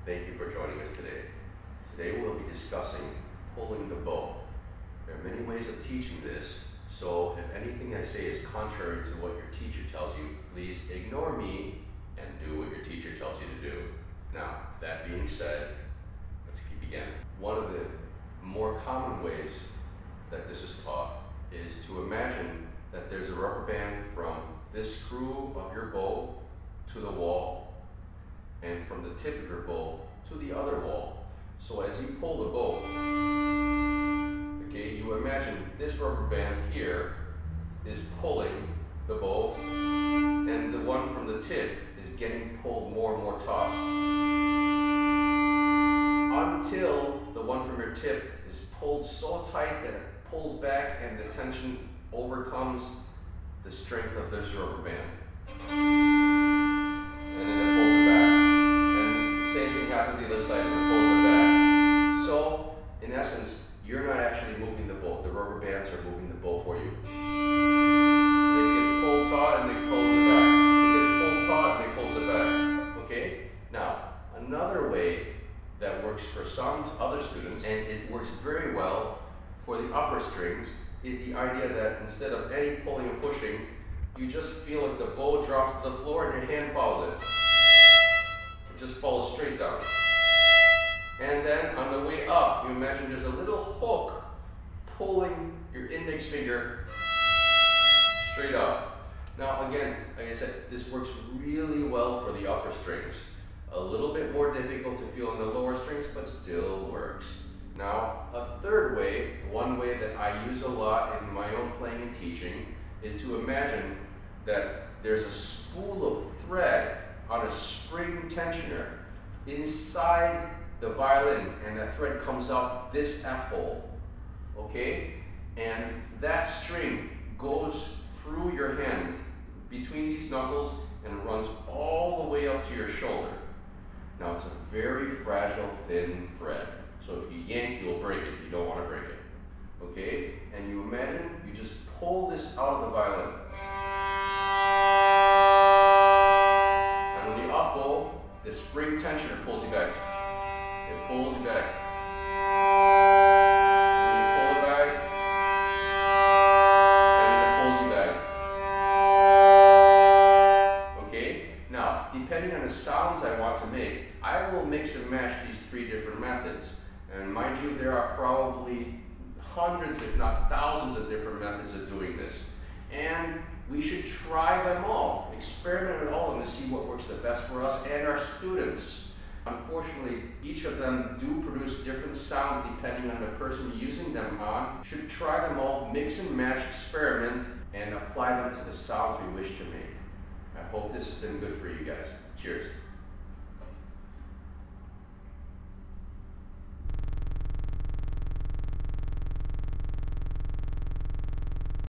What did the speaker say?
Thank you for joining us today. Today we'll be discussing pulling the bow. There are many ways of teaching this, so if anything I say is contrary to what your teacher tells you, please ignore me and do what your teacher tells you to do. Now, that being said, let's begin. One of the more common ways that this is taught is to imagine that there's a rubber band from this screw of your bow to the wall, and from the tip of your bow to the other wall. So as you pull the bow, okay, you imagine this rubber band here is pulling the bow, and the one from the tip is getting pulled more and more taut, until the one from your tip is pulled so tight that it pulls back and the tension overcomes the strength of this rubber band. And then it pulls it back. And the same thing happens the other side, and it pulls it back. So, in essence, you're not actually moving the bow. The rubber bands are moving the bow for you. It gets pulled taut and it pulls it back. It gets pulled taut and it pulls it back. Okay? Now, another way that works for some other students, and it works very well for the upper strings, is the idea that instead of any pulling and pushing, you just feel like the bow drops to the floor and your hand follows it. It just falls straight down. And then on the way up, you imagine there's a little hook pulling your index finger straight up. Now again, like I said, this works really well for the upper strings. A little bit more difficult to feel in the lower strings, but still works. Now, a third way, one way that I use a lot in my own playing and teaching, is to imagine that there's a spool of thread on a spring tensioner inside the violin, and that thread comes out this F-hole, okay? And that string goes through your hand, between these knuckles, and runs all the way up to your shoulder. Now, it's a very fragile, thin thread. So if you yank, you'll break it. You don't want to break it. Okay? And you imagine you just pull this out of the violin. And when you up bow, the spring tensioner pulls you back. It pulls you back. And you pull it back. And it pulls you back. Okay? Now, depending on the sounds I want to make, I will mix and match these three different methods. And mind you, there are probably hundreds, if not thousands, of different methods of doing this. And we should try them all, experiment with all of them to see what works the best for us and our students. Unfortunately, each of them do produce different sounds depending on the person using them on. You should try them all, mix and match, experiment, and apply them to the sounds we wish to make. I hope this has been good for you guys. Cheers.